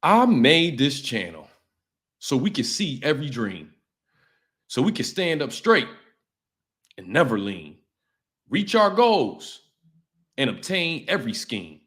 I made this channel so we can see every dream, so we can stand up straight and never lean, reach our goals and obtain every scheme.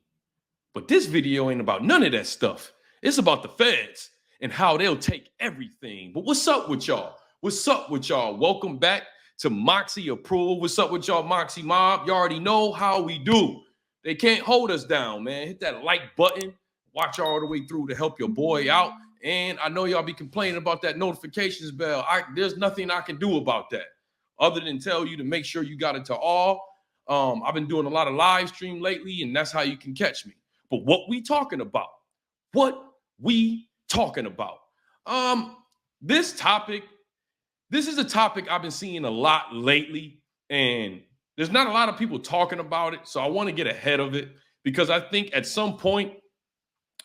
But this video ain't about none of that stuff. It's about the feds and how they'll take everything. But what's up with y'all? What's up with y'all? Welcome back to Moxy Approved. What's up with y'all, Moxy Mob? You already know how we do. They can't hold us down, man. Hit that like button. Watch all the way through to help your boy out. And I know y'all be complaining about that notifications bell. There's nothing I can do about that other than tell you to make sure you got it to all. I've been doing a lot of live stream lately, and that's how you can catch me. But what we talking about? What we talking about? This is a topic I've been seeing a lot lately, and there's not a lot of people talking about it. So I want to get ahead of it because I think at some point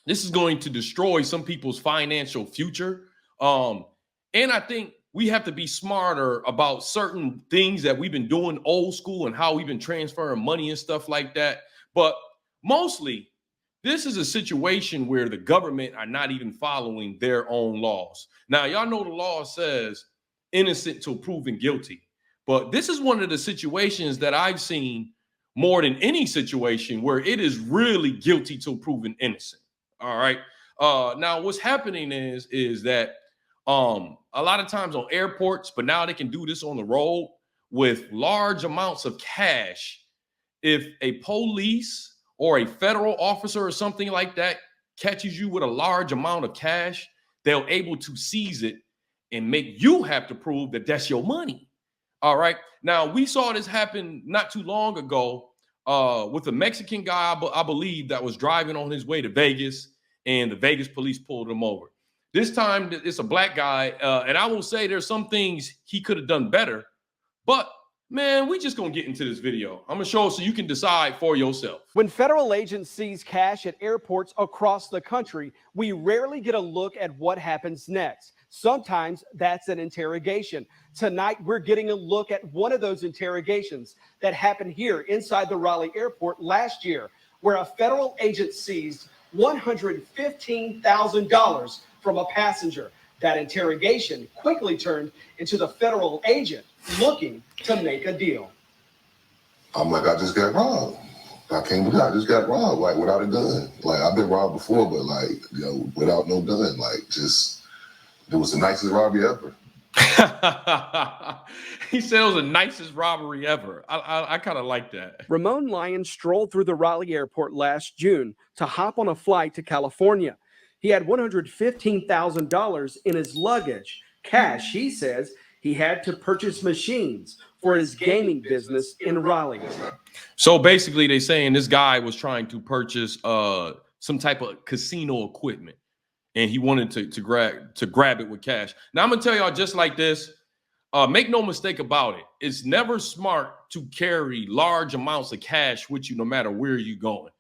this is going to destroy some people's financial future. And I think we have to be smarter about certain things that we've been doing old school and how we've been transferring money and stuff like that. But mostly, this is a situation where the government are not even following their own laws. Now, y'all know the law says innocent till proven guilty. But this is one of the situations that I've seen more than any situation where it is really guilty till proven innocent. All right. Now, what's happening is that a lot of times on airports, but now they can do this on the road with large amounts of cash. If a police or a federal officer or something like that catches you with a large amount of cash, they're able to seize it and make you have to prove that that's your money. All right. Now, we saw this happen not too long ago with a Mexican guy, I believe, that was driving on his way to Vegas, and the Vegas police pulled him over. This time, it's a black guy, and I will say there's some things he could have done better. But, man, we just going to get into this video. I'm going to show it so you can decide for yourself. When federal agents seize cash at airports across the country, we rarely get a look at what happens next. Sometimes that's an interrogation. Tonight, we're getting a look at one of those interrogations that happened here inside the Raleigh airport last year, where a federal agent seized $115,000 from a passenger. That interrogation quickly turned into the federal agent looking to make a deal. I'm like, I just got robbed. I can't believe I just got robbed, like, without a gun. Like, I've been robbed before, but, like, you know, without no gun. Like, just, it was the nicest robbery ever. He said it was the nicest robbery ever. I kind of like that. Ramon Lyons strolled through the Raleigh airport last June to hop on a flight to California. He had $115,000 in his luggage. Cash, he says, he had to purchase machines for his gaming business in Raleigh. So basically, they're saying this guy was trying to purchase some type of casino equipment, and he wanted to grab it with cash. Now, I'm going to tell y'all just like this. Make no mistake about it. It's never smart to carry large amounts of cash with you no matter where you're going.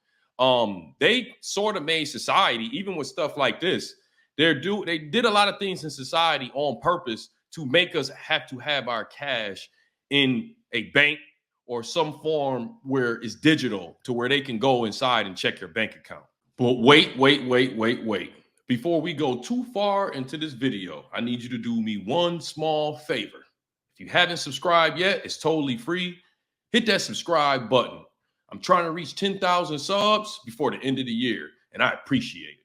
They sort of made society, even with stuff like this, they did a lot of things in society on purpose to make us have to have our cash in a bank or some form where it's digital to where they can go inside and check your bank account. But wait. Before we go too far into this video, I need you to do me one small favor. If you haven't subscribed yet, it's totally free. Hit that subscribe button. I'm trying to reach 10,000 subs before the end of the year, and I appreciate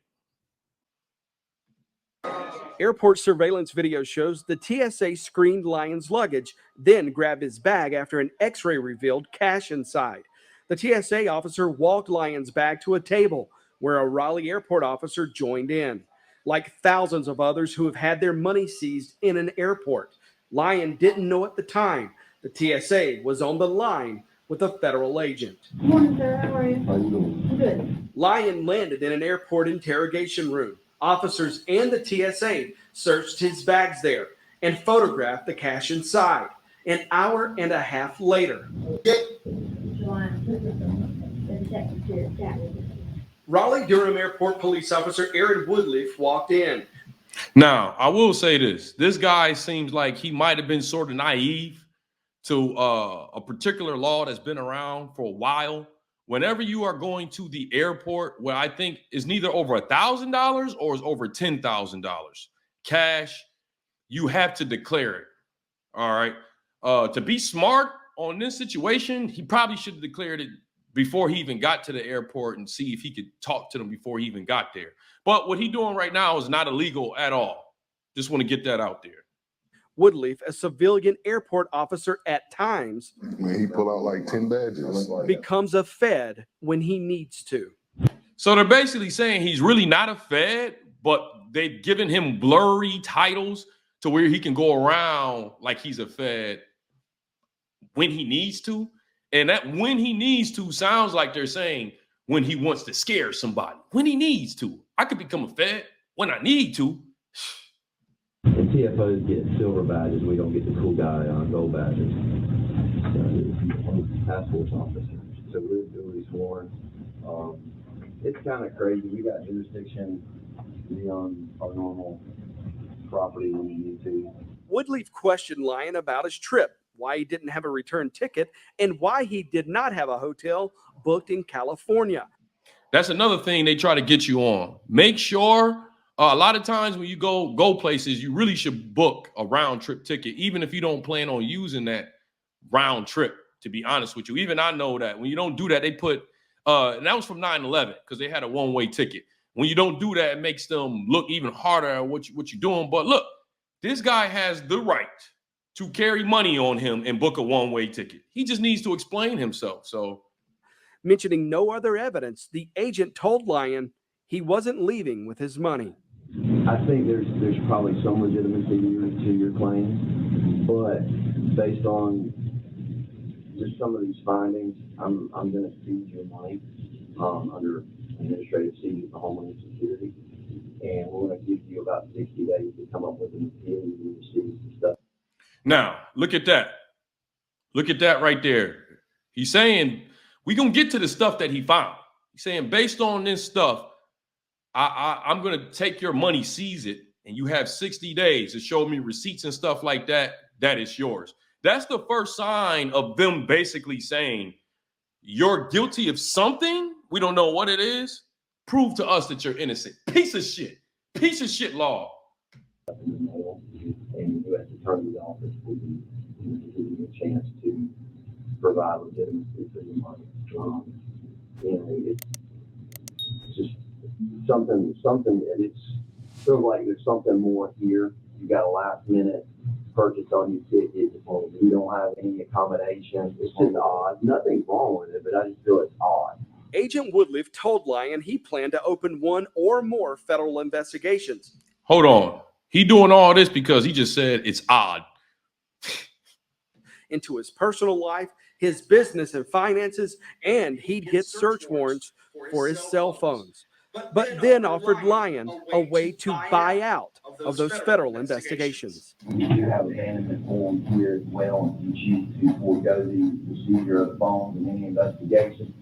it. Airport surveillance video shows the TSA screened Lyons' luggage, then grabbed his bag after an x-ray revealed cash inside. The TSA officer walked Lyons' bag to a table where a Raleigh airport officer joined in. Like thousands of others who have had their money seized in an airport, Lyon didn't know at the time the TSA was on the line with a federal agent. Good morning, sir. How are you? How you doing? Good. Lyon landed in an airport interrogation room. Officers and the TSA searched his bags there and photographed the cash inside. An hour and a half later, Raleigh-Durham Airport Police Officer Aaron Woodleaf walked in. Now, I will say this. This guy seems like he might have been sort of naive to a particular law that's been around for a while whenever you are going to the airport, where I think is neither over $1,000 or is over $10,000 cash, you have to declare it. All right. To be smart on this situation, he probably should have declared it before he even got to the airport and see if he could talk to them before he even got there. But what he's doing right now is not illegal at all. Just want to get that out there. Woodleaf, a civilian airport officer at times, Man, he pull out like 10 badges. becomes a Fed when he needs to. So they're basically saying he's really not a Fed, but they've given him blurry titles to where he can go around like he's a Fed when he needs to. And that when he needs to sounds like they're saying when he wants to scare somebody. When he needs to. I could become a Fed when I need to. The TFOs get silver badges. We don't get the cool guy on gold badges. Task force officers. So we're duly sworn. It's kind of crazy. We got jurisdiction beyond our normal property when we need to. Woodleaf questioned Lyon about his trip, why he didn't have a return ticket, and why he did not have a hotel booked in California. That's another thing they try to get you on. Make sure a lot of times when you go places, you really should book a round trip ticket, even if you don't plan on using that round trip, to be honest with you. Even I know that when you don't do that, they put, and that was from 9/11 because they had a one-way ticket. When you don't do that, it makes them look even harder at what you're doing. But look, this guy has the right to carry money on him and book a one-way ticket. He just needs to explain himself. So, mentioning no other evidence, the agent told Lyon he wasn't leaving with his money. I think there's probably some legitimacy to your claim, but based on just some of these findings, I'm going to seize your money under administrative seizure for Homeland Security, and we're going to give you about 60 days to come up with an appeal to receive the stuff. now look at that. Look at that right there. He's saying we're going to get to the stuff that he found. He's saying based on this stuff, I'm going to take your money, seize it, and you have 60 days to show me receipts and stuff like that. That is yours. That's the first sign of them basically saying you're guilty of something. We don't know what it is. Prove to us that you're innocent. Piece of shit. Piece of shit law. In the mail, and the U.S. Attorney's Office will be giving you a chance to provide legitimacy for your money. It's just something that it's feels like there's something more here. You got a last minute purchase on your ticket. You don't have any accommodation. It's just odd. Nothing's wrong with it, but I just feel it's odd. Agent Woodleaf told Lyon he planned to open one or more federal investigations. Hold on. He doing all this because he just said it's odd. Into his personal life, his business and finances, and he'd get search warrants for his cell phones. But then offered Lyon a way to buy out of those federal investigations. We do have abandonment forms here as well. You choose to forego the procedure of the phones and any investigation.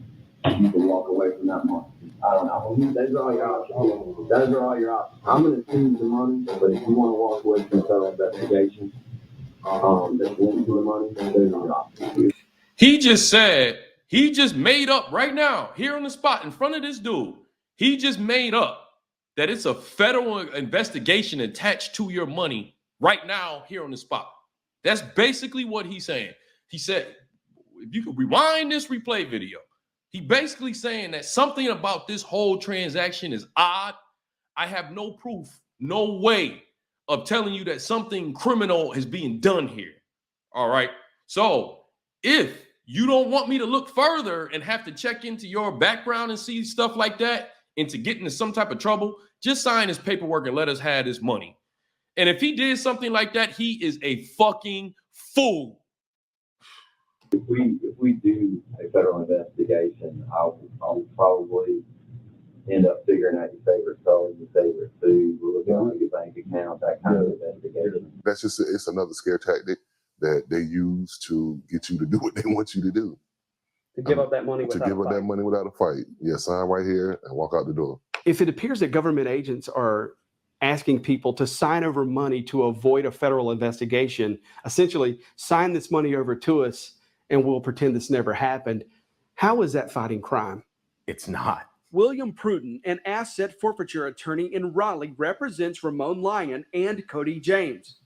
You can walk away from that money. I don't know. Those are all your options. Those are all your options. I'm going to seize the money, but if you want to walk away from federal investigation, that's linked to the money, those are your options. He just said, he just made up right now, here on the spot in front of this dude. He just made up that it's a federal investigation attached to your money right now here on the spot. That's basically what he's saying. He said, if you could rewind this replay video, he basically saying that something about this whole transaction is odd. I have no proof, no way of telling you that something criminal is being done here. All right. So if you don't want me to look further and have to check into your background and see stuff like that and to get into some type of trouble, just sign his paperwork and let us have this money. And if he did something like that, he is a fucking fool. If we do a federal investigation, I'll probably end up figuring out your favorite color, your favorite food, we're looking at your bank account, that kind of investigation. That's just it's another scare tactic that they use to get you to do what they want you to do. To give up that money without a fight. Yeah, sign right here and walk out the door. If it appears that government agents are asking people to sign over money to avoid a federal investigation, essentially sign this money over to us and we'll pretend this never happened, How is that fighting crime? It's not. William Pruden, an asset forfeiture attorney in Raleigh, represents Ramon Lyon and Cody James.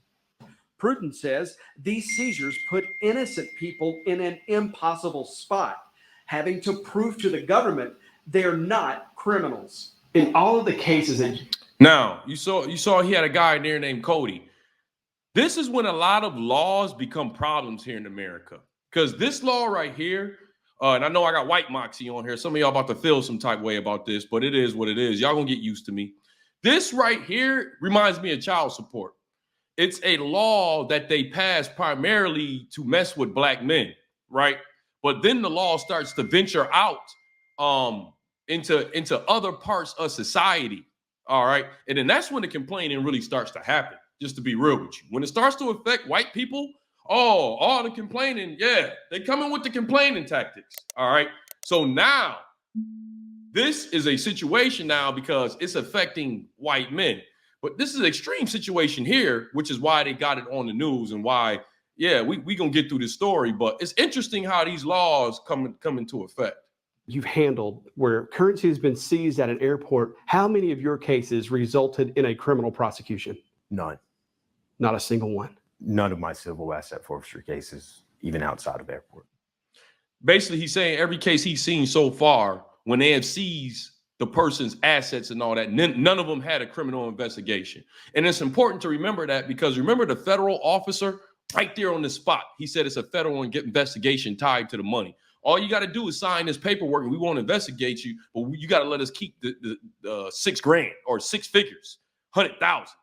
Pruden says these seizures put innocent people in an impossible spot, having to prove to the government they're not criminals. In all of the cases, now you saw he had a guy in there named Cody. This is when a lot of laws become problems here in America, because this law right here, and I know I got white Moxy on here. Some of y'all about to feel some type way about this, but it is what it is. Y'all gonna get used to me. This right here reminds me of child support. It's a law that they passed primarily to mess with black men, right? But then the law starts to venture out into other parts of society, all right? And then that's when the complaining really starts to happen, just to be real with you. When it starts to affect white people, oh, all the complaining, yeah, they come in with the complaining tactics, all right? So now, this is a situation now because it's affecting white men. But this is an extreme situation here, which is why they got it on the news and why, yeah, we gonna get through this story. But it's interesting how these laws come into effect. you've handled where currency has been seized at an airport, how many of your cases resulted in a criminal prosecution? None. Not a single one. None of my civil asset forfeiture cases, even outside of airport. Basically, he's saying every case he's seen so far, when they have seized the person's assets and all that, none of them had a criminal investigation. And it's important to remember that, because remember the federal officer right there on the spot, he said it's a federal investigation tied to the money. All you got to do is sign this paperwork and we won't investigate you, but you got to let us keep the $6 grand or six figures, 100,000.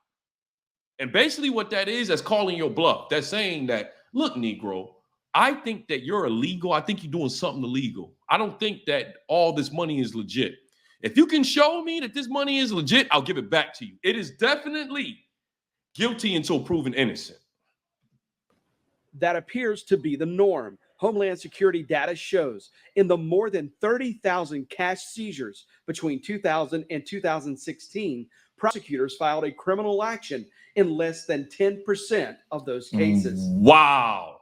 And basically what that is, that's calling your bluff. That's saying that, look, Negro, I think that you're illegal. I think you're doing something illegal. I don't think that all this money is legit. If you can show me that this money is legit, I'll give it back to you. It is definitely guilty until proven innocent. That appears to be the norm. Homeland Security data shows in the more than 30,000 cash seizures between 2000 and 2016, prosecutors filed a criminal action in less than 10% of those cases. Wow.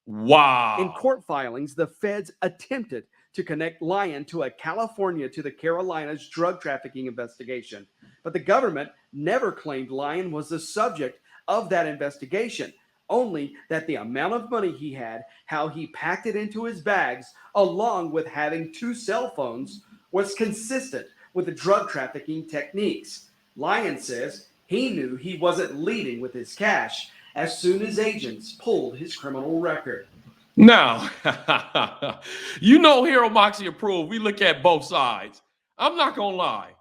Wow. In court filings, the feds attempted to connect Lyon to a California to the Carolinas drug trafficking investigation, but the government never claimed Lyon was the subject of that investigation, only that the amount of money he had, how he packed it into his bags, along with having 2 cell phones, was consistent with the drug trafficking techniques. Lyon says he knew he wasn't leading with his cash as soon as agents pulled his criminal record. Now, you know, here on Moxy Approved, we look at both sides. I'm not going to lie.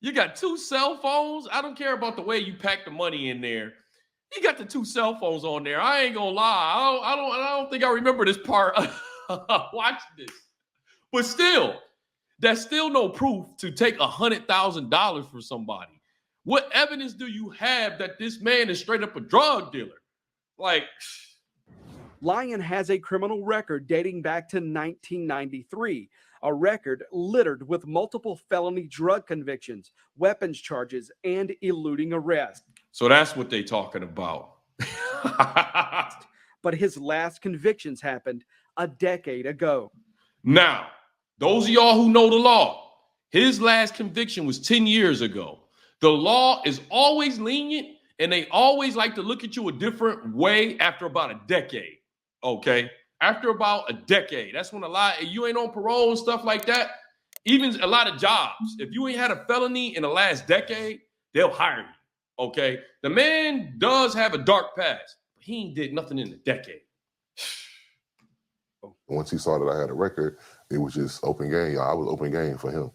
You got 2 cell phones. I don't care about the way you pack the money in there. You got the 2 cell phones on there. I ain't going to lie. I don't think I remember this part. Watch this. But still, that's still no proof to take $100,000 from somebody. What evidence do you have that this man is straight up a drug dealer? Like, Lyon has a criminal record dating back to 1993, a record littered with multiple felony drug convictions, weapons charges, and eluding arrest. so that's what they talking about. But his last convictions happened a decade ago. Now, those of y'all who know the law, his last conviction was 10 years ago. The law is always lenient, and they always like to look at you a different way after about a decade. Okay, after about a decade, that's when a lot, you ain't on parole and stuff like that. Even a lot of jobs, if you ain't had a felony in the last decade, they'll hire you. Okay, the man does have a dark past, but he ain't did nothing in a decade. Once he saw that I had a record, it was just open game. I was open game for him.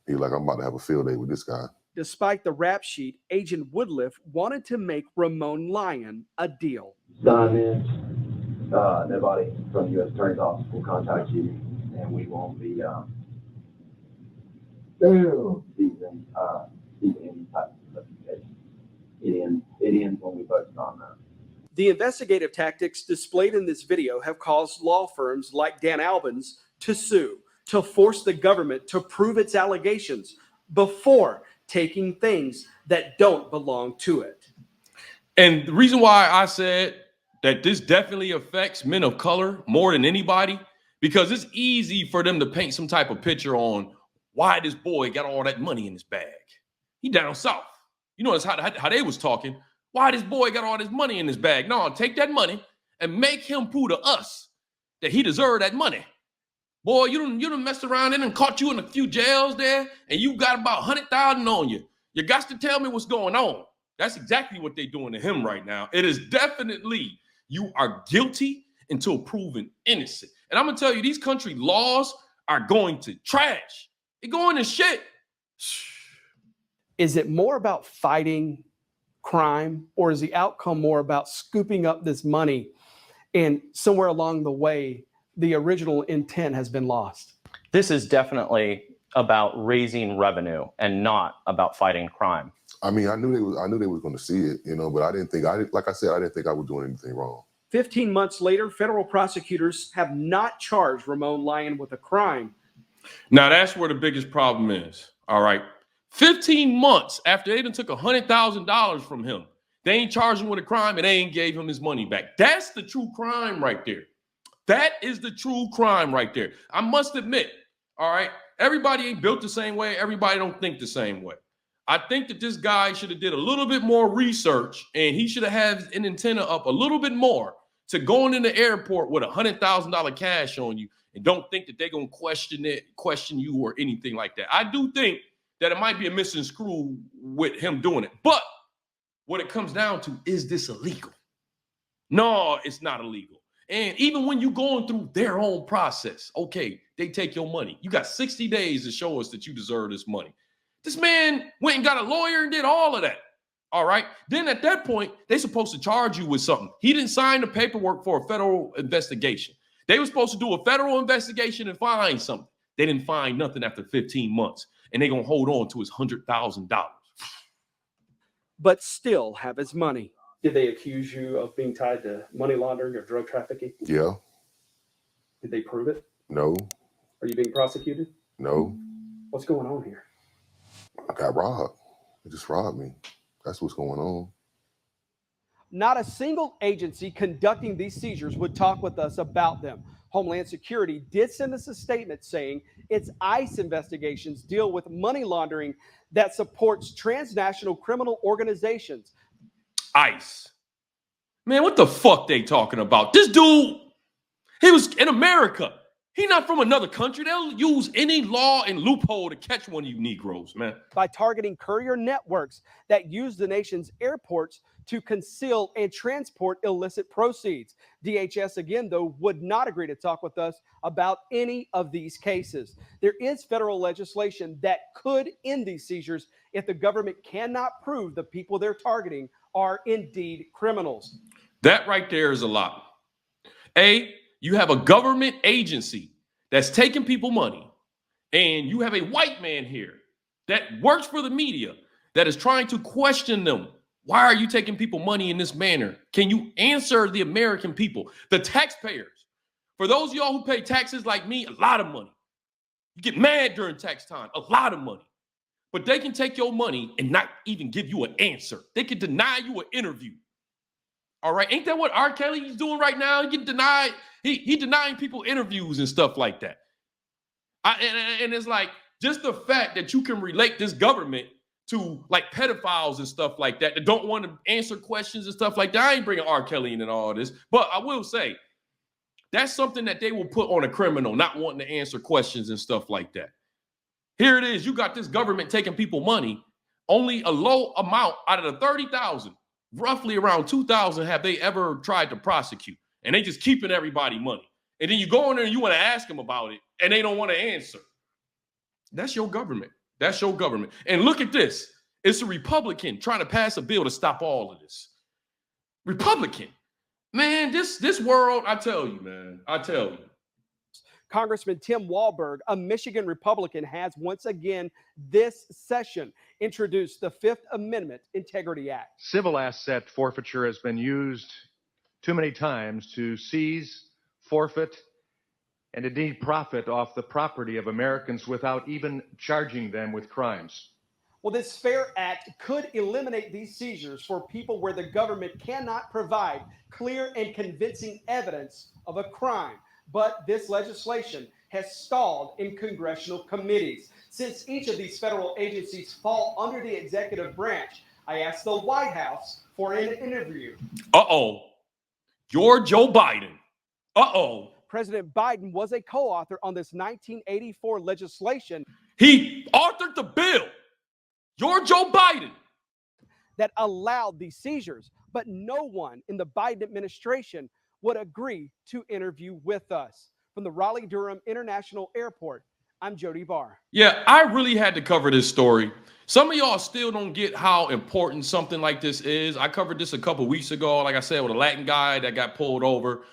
He was like, I'm about to have a field day with this guy. Despite the rap sheet, Agent Woodliff wanted to make Ramon Lyon a deal. Simon, nobody from the U.S. Attorney's Office will contact you, and we won't be seizing any type of investigation. It ends when we focus on that. The investigative tactics displayed in this video have caused law firms like Dan Albin's to sue, to force the government to prove its allegations before taking things that don't belong to it. And the reason why I said that this definitely affects men of color more than anybody, because it's easy for them to paint some type of picture on why this boy got all that money in his bag. He down south. You notice how they was talking. Why this boy got all this money in his bag? No, take that money and make him prove to us that he deserved that money. Boy, you done messed around and caught you in a few jails there, and you got about 100,000 on you. You got to tell me what's going on. That's exactly what they're doing to him right now. It is definitely you are guilty until proven innocent. And I'm gonna tell you, these country laws are going to trash. They're going to shit. Is it more about fighting crime, or is the outcome more about scooping up this money and somewhere along the way, the original intent has been lost? This is definitely about raising revenue and not about fighting crime. I mean, I knew they was going to see it, you know, but I didn't think I was doing anything wrong. 15 months later, federal prosecutors have not charged Ramon Lyon with a crime. Now, that's where the biggest problem is, all right? 15 months after they done took $100,000 from him, they ain't charged him with a crime and they ain't gave him his money back. That's the true crime right there. That is the true crime right there. I must admit, all right, everybody ain't built the same way. Everybody don't think the same way. I think that this guy should have did a little bit more research, and he should have had an antenna up a little bit more to going in the airport with $100,000 cash on you and don't think that they're going to question you or anything like that. I do think that it might be a missing screw with him doing it. But what it comes down to, is this illegal? No, it's not illegal. And even when you're going through their own process, okay, they take your money. You got 60 days to show us that you deserve this money. This man went and got a lawyer and did all of that. All right. Then at that point, they're supposed to charge you with something. He didn't sign the paperwork for a federal investigation. They were supposed to do a federal investigation and find something. They didn't find nothing after 15 months. And they're going to hold on to his $100,000. But still have his money. Did they accuse you of being tied to money laundering or drug trafficking? Yeah. Did they prove it? No. Are you being prosecuted? No. What's going on here? I got robbed. They just robbed me. That's what's going on. Not a single agency conducting these seizures would talk with us about them. Homeland Security did send us a statement saying its ICE investigations deal with money laundering that supports transnational criminal organizations. ICE. Man, what the fuck they talking about? This dude, he was in America. He not from another country. They'll use any law and loophole to catch one of you Negroes, man. By targeting courier networks that use the nation's airports to conceal and transport illicit proceeds. DHS, again, though, would not agree to talk with us about any of these cases. There is federal legislation that could end these seizures if the government cannot prove the people they're targeting are indeed criminals. That right there is a lot. You have a government agency that's taking people money, and you have a white man here that works for the media that is trying to question them. Why are you taking people money in this manner? Can you answer the American people, the taxpayers? For those of y'all who pay taxes like me, a lot of money. You get mad during tax time, a lot of money. But they can take your money and not even give you an answer. They can deny you an interview. All right, ain't that what R. Kelly is doing right now? He get denied. He denying people interviews and stuff like that. And it's like, just the fact that you can relate this government to like pedophiles and stuff like that don't want to answer questions and stuff like that. I ain't bringing R. Kelly in and all this, but I will say that's something that they will put on a criminal, not wanting to answer questions and stuff like that. Here it is. You got this government taking people money. Only a low amount out of the 30,000, roughly around 2,000 have they ever tried to prosecute. And they just keeping everybody money. And then you go in there and you want to ask them about it, and they don't want to answer. That's your government. That's your government. And look at this. It's a Republican trying to pass a bill to stop all of this. Republican. Man, this world, I tell you, man. I tell you. Congressman Tim Walberg, a Michigan Republican, has once again this session introduced the Fifth Amendment Integrity Act. Civil asset forfeiture has been used too many times to seize, forfeit, and indeed profit off the property of Americans without even charging them with crimes. Well, this FAIR Act could eliminate these seizures for people where the government cannot provide clear and convincing evidence of a crime. But this legislation has stalled in congressional committees. Since each of these federal agencies fall under the executive branch, I asked the White House for an interview. Uh-oh. You're Joe Biden. Uh-oh. President Biden was a co-author on this 1984 legislation He authored the bill. You're Joe Biden. that allowed these seizures, but no one in the Biden administration would agree to interview with us. From the Raleigh-Durham International Airport, I'm Jody Barr. Yeah, I really had to cover this story. Some of y'all still don't get how important something like this is. I covered this a couple weeks ago, like I said, with a Latin guy that got pulled over.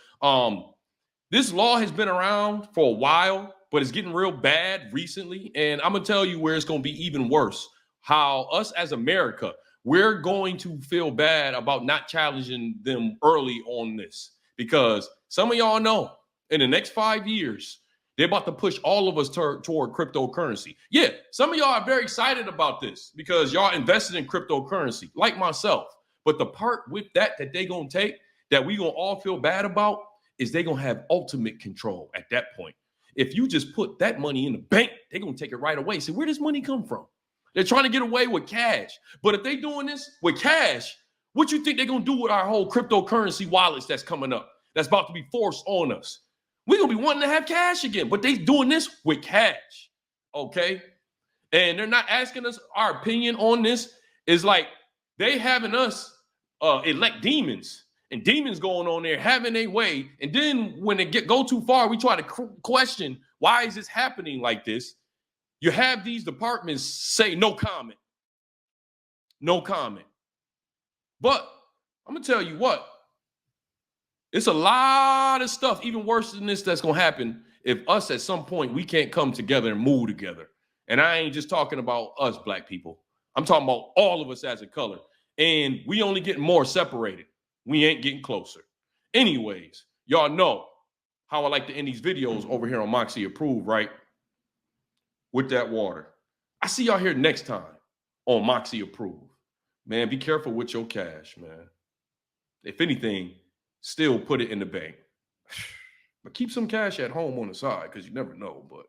This law has been around for a while, but it's getting real bad recently. And I'm going to tell you where it's going to be even worse. How us as America, we're going to feel bad about not challenging them early on this. Because some of y'all know in the next 5 years, they're about to push all of us toward cryptocurrency. Yeah, some of y'all are very excited about this because y'all invested in cryptocurrency, like myself. But the part with that they're going to take, that we going to all feel bad about, is they're going to have ultimate control at that point. If you just put that money in the bank, they're going to take it right away. So where does money come from? They're trying to get away with cash. But if they're doing this with cash, what you think they're going to do with our whole cryptocurrency wallets that's coming up, that's about to be forced on us? We're going to be wanting to have cash again, but they doing this with cash, okay? And they're not asking us our opinion on this. It's like they having us elect demons, and demons going on there having their way. And then when they go too far, we try to question, why is this happening like this? You have these departments say no comment. No comment. But I'm going to tell you what. It's a lot of stuff, even worse than this, that's going to happen if us at some point, we can't come together and move together. And I ain't just talking about us black people. I'm talking about all of us as a color. And we only getting more separated. We ain't getting closer. Anyways, y'all know how I like to end these videos over here on Moxy Approved, right? With that water. I see y'all here next time on Moxy Approved. Man, be careful with your cash, man. If anything, still put it in the bank. But keep some cash at home on the side because you never know. But